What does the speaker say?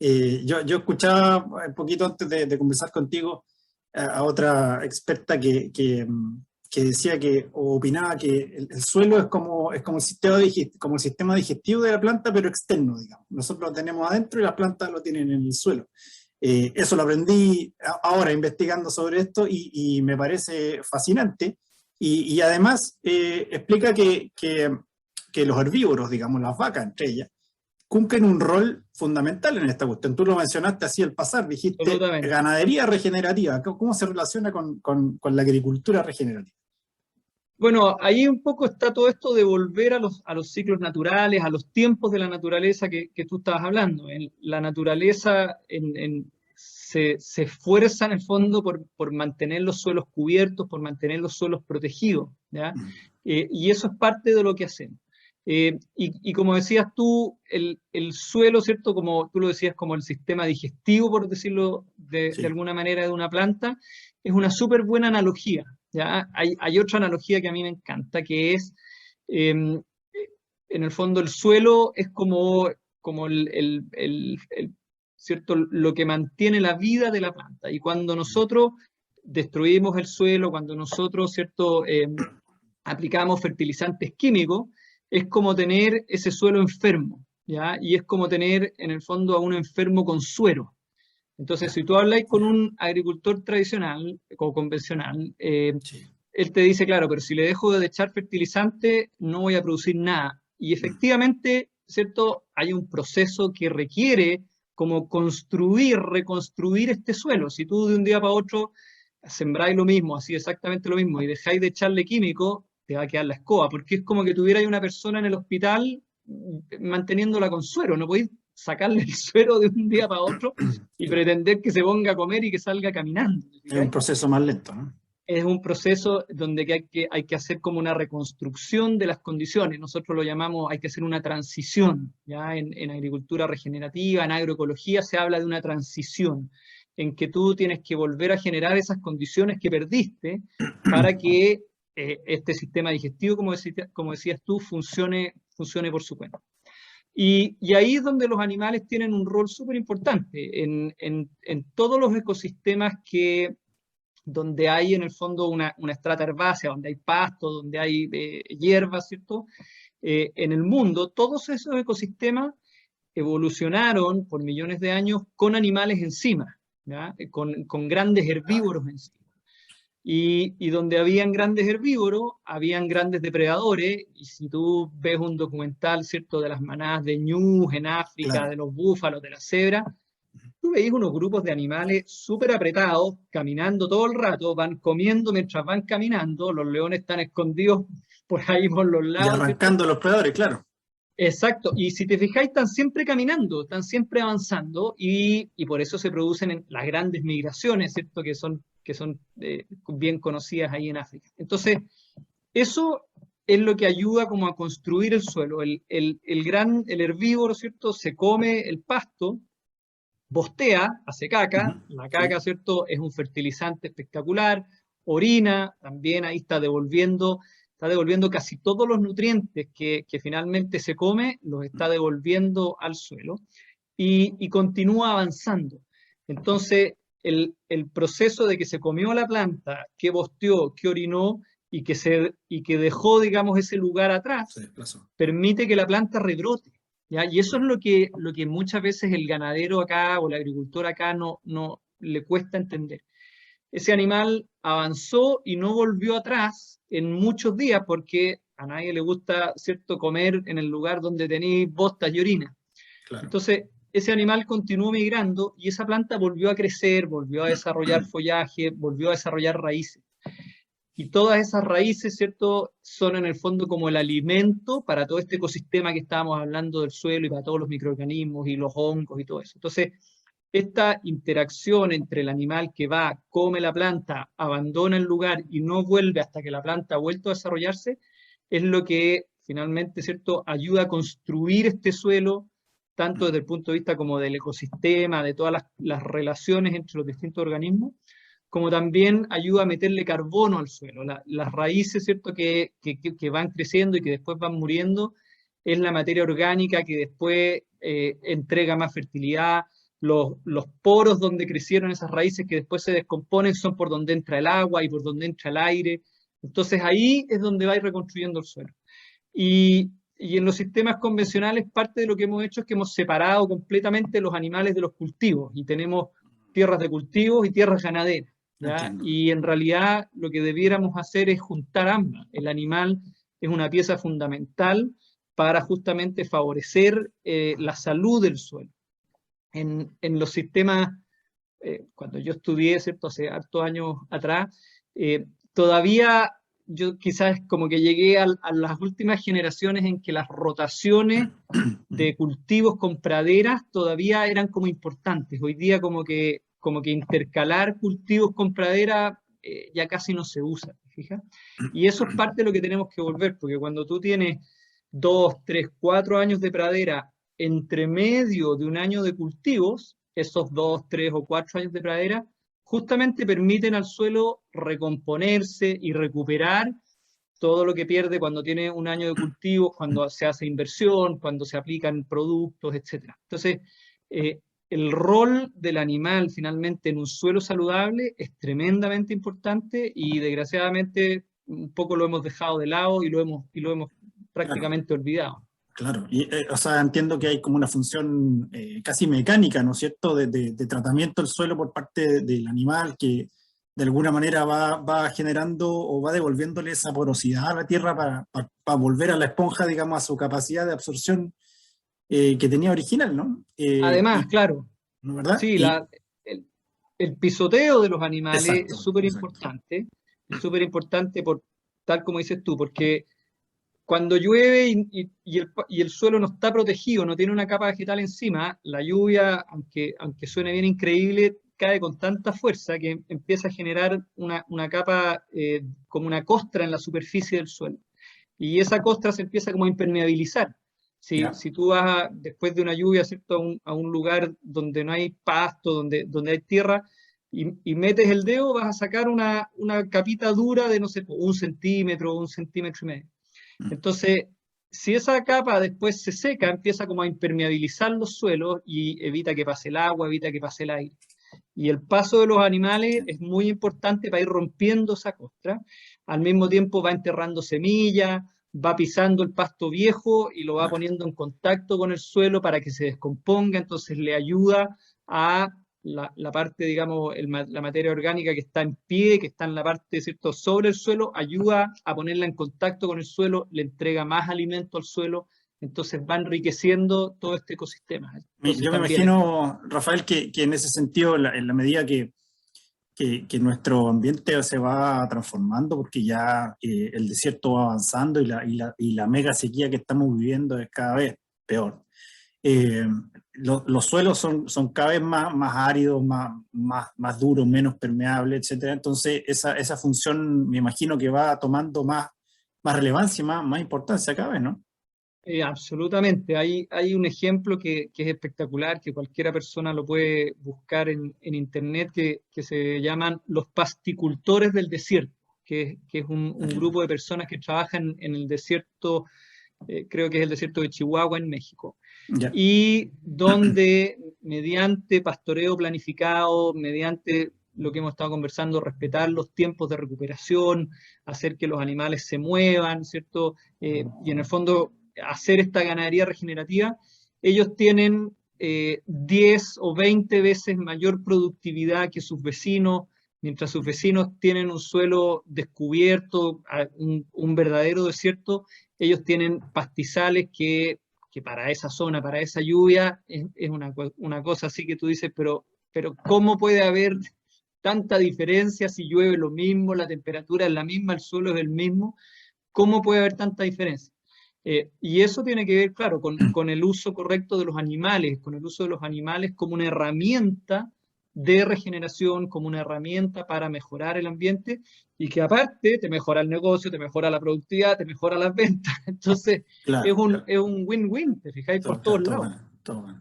Yo escuchaba un poquito antes de conversar contigo a otra experta que decía que, o opinaba que el suelo es como como el sistema digestivo de la planta, pero externo, digamos. Nosotros lo tenemos adentro y las plantas lo tienen en el suelo. Eso lo aprendí ahora investigando sobre esto y me parece fascinante. Y además explica que los herbívoros, digamos, las vacas entre ellas, cumplen un rol fundamental en esta cuestión. Tú lo mencionaste así al pasar, dijiste Absolutamente. ganadería regenerativa. ¿Cómo se relaciona con la agricultura regenerativa? Bueno, ahí un poco está todo esto de volver a los ciclos naturales, a los tiempos de la naturaleza que tú estabas hablando. La naturaleza se esfuerza en el fondo por mantener los suelos cubiertos, por mantener los suelos protegidos, ¿ya? Y eso es parte de lo que hacemos. Y como decías tú, el suelo, ¿cierto? Como tú lo decías, como el sistema digestivo, por decirlo de Sí. alguna manera, de una planta, es una súper buena analogía. ¿Ya? Hay otra analogía que a mí me encanta, que es, en el fondo, el suelo es como ¿cierto? Lo que mantiene la vida de la planta. Y cuando nosotros destruimos el suelo, cuando nosotros, ¿cierto? Aplicamos fertilizantes químicos, es como tener ese suelo enfermo, ¿ya? Y es como tener, en el fondo, a un enfermo con suero. Entonces, si tú habláis con un agricultor tradicional o convencional, Sí. él te dice, claro, pero si le dejo de echar fertilizante, no voy a producir nada. Y efectivamente, ¿cierto? Hay un proceso que requiere como construir, reconstruir este suelo. Si tú de un día para otro sembráis lo mismo, así exactamente lo mismo, y dejáis de echarle químico, te va a quedar la escoba, porque es como que tuvierais una persona en el hospital manteniéndola con suero. No podéis sacarle el suero de un día para otro y Claro. pretender que se ponga a comer y que salga caminando. Es un proceso más lento, ¿no? Es un proceso donde hay que hacer como una reconstrucción de las condiciones. Nosotros lo llamamos, hay que hacer una transición. ¿Ya? En agricultura regenerativa, en agroecología, se habla de una transición, en que tú tienes que volver a generar esas condiciones que perdiste para que este sistema digestivo, como decías tú, funcione por su cuenta. Y ahí es donde los animales tienen un rol súper importante en todos los ecosistemas donde hay en el fondo una estrata herbácea, donde hay pasto, donde hay hierba, ¿cierto? En el mundo, todos esos ecosistemas evolucionaron por millones de años con animales encima, ¿ya? Con grandes herbívoros encima. Y donde habían grandes herbívoros, habían grandes depredadores, y si tú ves un documental, ¿cierto?, de las manadas de ñus en África, Claro. de los búfalos, de la cebra, tú veis unos grupos de animales súper apretados, caminando todo el rato, van comiendo mientras van caminando, los leones están escondidos por ahí por los Y lados, ¿cierto? arrancando los predadores, claro. Exacto, y si te fijáis, están siempre caminando, están siempre avanzando, y por eso se producen las grandes migraciones, ¿cierto? Que son bien conocidas ahí en África. Entonces, eso es lo que ayuda como a construir el suelo. El herbívoro, ¿cierto? Se come el pasto, bostea, hace caca, Ujú. la Sí. caca, ¿cierto? Es un fertilizante espectacular, orina, también ahí está devolviendo casi todos los nutrientes que finalmente se come, los está devolviendo al suelo y continúa avanzando. Entonces, el proceso de que se comió la planta, que bosteó, que orinó y que dejó, digamos, ese lugar atrás, Se desplazó. permite que la planta rebrote. ¿Ya? Y eso es lo que muchas veces el ganadero acá o el agricultor acá no le cuesta entender. Ese animal avanzó y no volvió atrás en muchos días porque a nadie le gusta, ¿cierto?, comer en el lugar donde tenéis bostas y orina. Claro. Entonces, ese animal continuó migrando y esa planta volvió a crecer, volvió a desarrollar follaje, volvió a desarrollar raíces. Y todas esas raíces, ¿cierto?, son en el fondo como el alimento para todo este ecosistema que estábamos hablando del suelo y para todos los microorganismos y los hongos y todo eso. Entonces, esta interacción entre el animal que va, come la planta, abandona el lugar y no vuelve hasta que la planta ha vuelto a desarrollarse, es lo que finalmente, ¿cierto?, ayuda a construir este suelo, tanto desde el punto de vista como del ecosistema, de todas las relaciones entre los distintos organismos, como también ayuda a meterle carbono al suelo. Las raíces, ¿cierto?, que van creciendo y que después van muriendo, es la materia orgánica que después entrega más fertilidad, los poros donde crecieron esas raíces que después se descomponen son por donde entra el agua y por donde entra el aire. Entonces ahí es donde va a ir reconstruyendo el suelo. Y en los sistemas convencionales parte de lo que hemos hecho es que hemos separado completamente los animales de los cultivos y tenemos tierras de cultivos y tierras ganaderas, ¿ya? Entiendo. Y en realidad lo que debiéramos hacer es juntar ambas. El animal es una pieza fundamental para justamente favorecer la salud del suelo. En los sistemas, cuando yo estudié, ¿cierto? Hace hartos años atrás, todavía yo quizás como que llegué a las últimas generaciones en que las rotaciones de cultivos con praderas todavía eran como importantes. Hoy día como que intercalar cultivos con pradera ya casi no se usa, ¿te fijas? Y eso es parte de lo que tenemos que volver, porque cuando tú tienes 2, 3, 4 años de pradera entre medio de un año de cultivos, esos 2, 3 o 4 años de pradera justamente permiten al suelo recomponerse y recuperar todo lo que pierde cuando tiene un año de cultivos, cuando se hace inversión, cuando se aplican productos, etc. Entonces, el rol del animal finalmente en un suelo saludable es tremendamente importante y desgraciadamente un poco lo hemos dejado de lado y lo hemos Claro, prácticamente olvidado. claro. Y, o sea, entiendo que hay como una función casi mecánica, ¿no es cierto?, de tratamiento del suelo por parte del animal que de alguna manera va generando o va devolviéndole esa porosidad a la tierra para volver a la esponja, digamos, a su capacidad de absorción que tenía original, ¿no? Además, claro, ¿No, verdad? sí, Y, el, el pisoteo de los animales exacto, exacto. es súper importante por, tal como dices tú, porque cuando llueve y el suelo no está protegido, no tiene una capa vegetal encima, la lluvia, aunque suene bien increíble, cae con tanta fuerza que empieza a generar una capa como una costra en la superficie del suelo. Y esa costra se empieza como a impermeabilizar. Ya, Si tú vas después de una lluvia, ¿cierto? A un lugar donde no hay pasto, donde hay tierra, y metes el dedo, vas a sacar una capita dura de, no sé, 1 centímetro, 1,5 centímetros. Entonces, si esa capa después se seca, empieza como a impermeabilizar los suelos y evita que pase el agua, evita que pase el aire. Y el paso de los animales es muy importante para ir rompiendo esa costra. Al mismo tiempo va enterrando semillas, va pisando el pasto viejo y lo va claro. poniendo en contacto con el suelo para que se descomponga, entonces le ayuda a la parte, digamos, la materia orgánica que está en pie, que está en la parte, ¿cierto?, sobre el suelo, ayuda a ponerla en contacto con el suelo, le entrega más alimento al suelo, entonces va enriqueciendo todo este ecosistema. Entonces Yo me también imagino, Rafael, que en ese sentido, en la medida que nuestro ambiente se va transformando, porque ya el desierto va avanzando y la mega sequía que estamos viviendo es cada vez peor. Eh, los suelos son cada vez más áridos, más duros, menos permeables, etcétera. Entonces, esa función me imagino que va tomando más relevancia, más importancia cada vez, ¿no? absolutamente. Hay un ejemplo que es espectacular, que cualquiera persona lo puede buscar en internet, que se llaman los pasticultores del desierto, que es un Entiendo. grupo de personas que trabajan en el desierto, creo que es el desierto de Chihuahua en México, Ya, y donde mediante pastoreo planificado, mediante lo que hemos estado conversando, respetar los tiempos de recuperación, hacer que los animales se muevan, ¿cierto? Y en el fondo hacer esta ganadería regenerativa, ellos tienen 10 o 20 veces mayor productividad que sus vecinos, mientras sus vecinos tienen un suelo descubierto, un verdadero desierto, ellos tienen pastizales que para esa zona, para esa lluvia, es una cosa así que tú dices, pero ¿cómo puede haber tanta diferencia si llueve lo mismo, la temperatura es la misma, el suelo es el mismo? ¿Cómo puede haber tanta diferencia? Y eso tiene que ver, claro, con el uso correcto de los animales, con el uso de los animales como una herramienta de regeneración, como una herramienta para mejorar el ambiente y que aparte te mejora el negocio, te mejora la productividad, te mejora las ventas. Entonces claro, claro. es un win-win, te fijáis, por Todo, claro, todos lados. todo bueno.